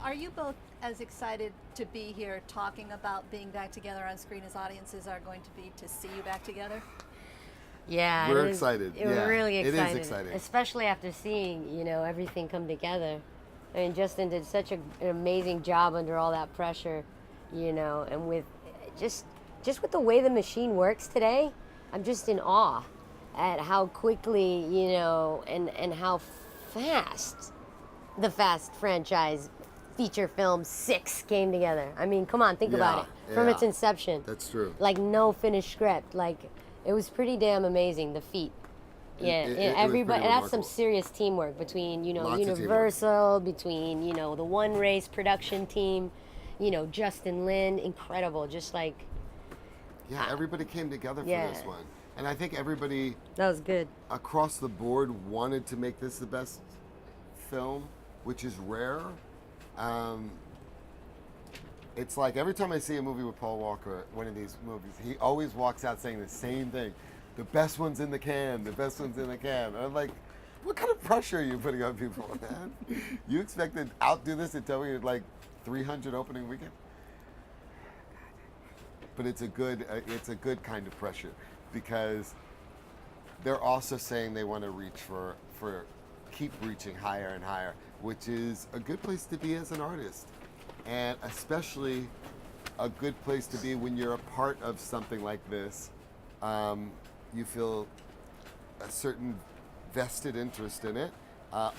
Are you both as excited to be here talking about being back together on screen as audiences are going to be to see you back together? Yeah, We're excited. We're really it is excited. exciting. Especially after seeing, everything come together. I mean, Justin did such an amazing job under all that pressure, and with just with the way the machine works today, I'm just in awe at how quickly, and how fast the Fast franchise feature film 6 came together. I mean, come on, think about it. From its inception. That's true. Like, no finished script. Like, it was pretty damn amazing, the feat. Yeah, everybody. That's some serious teamwork between, Universal, between, the One Race production team, Justin Lin, incredible. Just like... Yeah, everybody came together for this one. And I think everybody... That was good. Across the board wanted to make this the best film, which is rare. It's like every time I see a movie with Paul Walker, one of these movies, he always walks out saying the same thing. The best one's in the can, the best one's in the can. And I'm like, what kind of pressure are you putting on people, man? You expect to outdo this and tell me you're like 300 opening weekend? But it's a good kind of pressure because they're also saying they want to reach for keep reaching higher and higher, which is a good place to be as an artist. And especially a good place to be when you're a part of something like this. You feel a certain vested interest in it,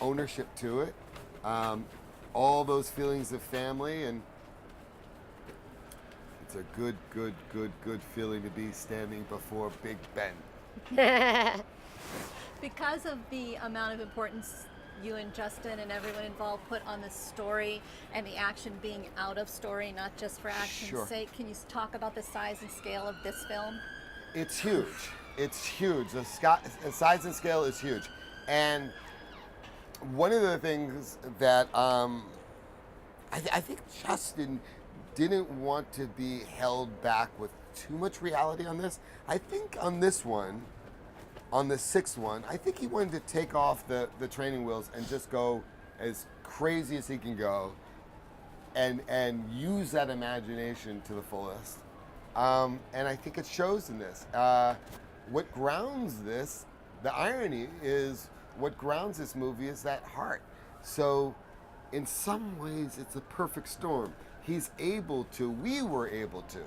ownership to it, all those feelings of family, and it's a good feeling to be standing before Big Ben. Because of the amount of importance you and Justin and everyone involved put on the story and the action being out of story, not just for action's sake, can you talk about the size and scale of this film? It's huge. It's huge. The size and scale is huge. And one of the things that I think Justin didn't want to be held back with too much reality on this. I think on this one, on the 6th one, I think he wanted to take off the training wheels and just go as crazy as he can go and use that imagination to the fullest. And I think it shows in this. What grounds this, the irony is, what grounds this movie is that heart. So in some ways, it's a perfect storm. We were able to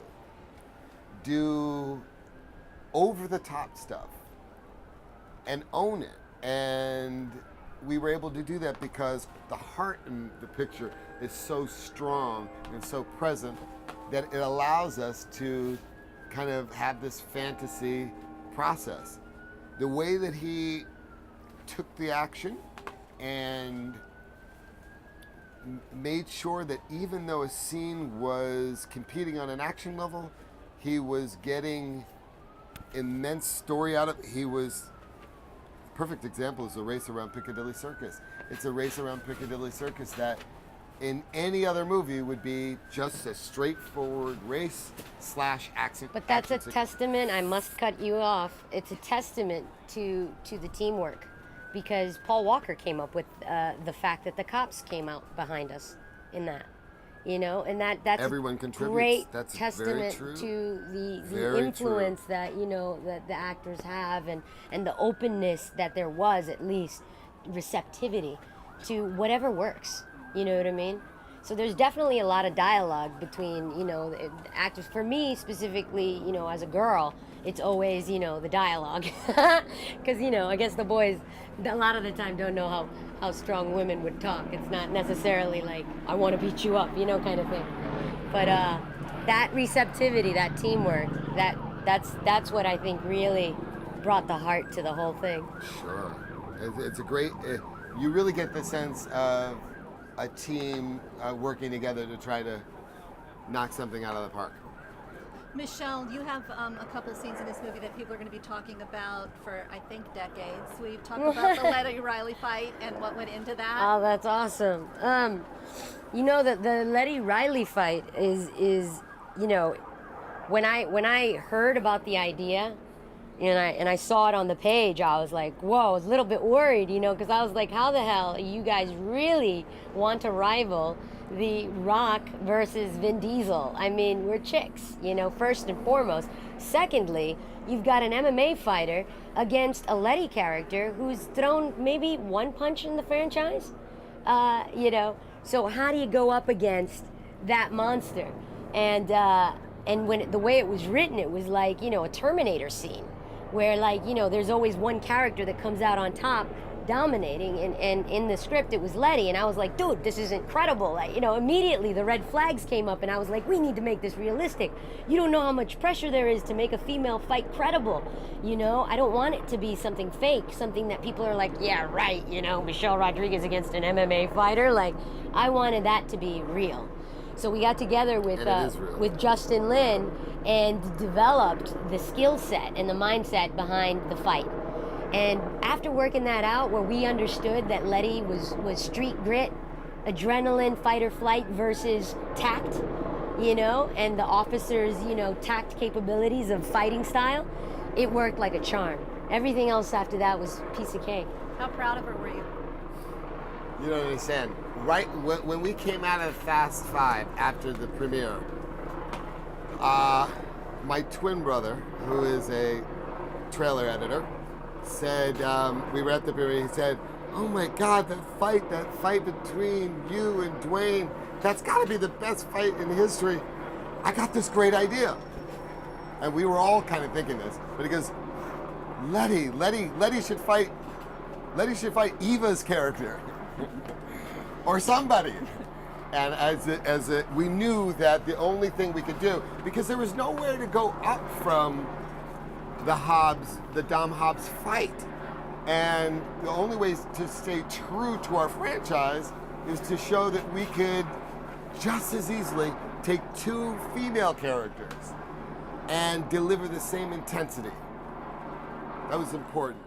do over-the-top stuff and own it. And we were able to do that because the heart in the picture is so strong and so present that it allows us to kind of have this fantasy process. The way that he took the action and made sure that even though a scene was competing on an action level, he was getting immense story out of it. Perfect example is the race around Piccadilly Circus. It's a race around Piccadilly Circus that in any other movie would be just a straightforward race / action. But that's a testament, I must cut you off, it's a testament to the teamwork, because Paul Walker came up with the fact that the cops came out behind us in that. And that's everyone contributes. Great that's testament to the influence that that the actors have and the openness that there was, at least receptivity to whatever works. You know what I mean? So there's definitely a lot of dialogue between the actors. For me specifically, as a girl, it's always the dialogue, because I guess the boys a lot of the time don't know how strong women would talk. It's not necessarily like I want to beat you up, kind of thing. But that receptivity, that teamwork, that's what I think really brought the heart to the whole thing. Sure, it's a great. You really get the sense of a team working together to try to knock something out of the park. Michelle, you have a couple scenes in this movie that people are going to be talking about for, I think, decades. We've talked about the Letty Riley fight and what went into that. Oh, that's awesome. The Letty Riley fight is when I heard about the idea and I saw it on the page, I was like, whoa, I was a little bit worried, because I was like, how the hell you guys really want to rival The Rock versus Vin Diesel. I mean, we're chicks, you know, first and foremost. Secondly, you've got an MMA fighter against a Letty character who's thrown maybe one punch in the franchise. You know, so how do you go up against that monster? And when the way it was written, it was like, you know, a Terminator scene where, like, you know, there's always one character that comes out on top dominating, and in the script it was Letty, and I was like, dude, this is incredible. Like, you know, immediately the red flags came up, and I was like, we need to make this realistic. You don't know how much pressure there is to make a female fight credible. You know, I don't want it to be something fake, something that people are like, yeah, right, you know, Michelle Rodriguez against an MMA fighter. Like, I wanted that to be real. So we got together with Justin Lin and developed the skill set and the mindset behind the fight. And after working that out, where we understood that Letty was street grit, adrenaline, fight or flight versus tact, you know, and the officer's, you know, tact capabilities of fighting style, it worked like a charm. Everything else after that was piece of cake. How proud of her were you? You don't understand. Right when we came out of Fast 5 after the premiere, my twin brother, who is a trailer editor, said, we were at the premiere, he said, oh my God, that fight between you and Dwayne, that's gotta be the best fight in history. I got this great idea. And we were all kind of thinking this, but he goes, Letty should fight Eva's character. Or somebody. And we knew that the only thing we could do, because there was nowhere to go up from the Dom Hobbs fight. And the only way to stay true to our franchise is to show that we could just as easily take two female characters and deliver the same intensity. That was important.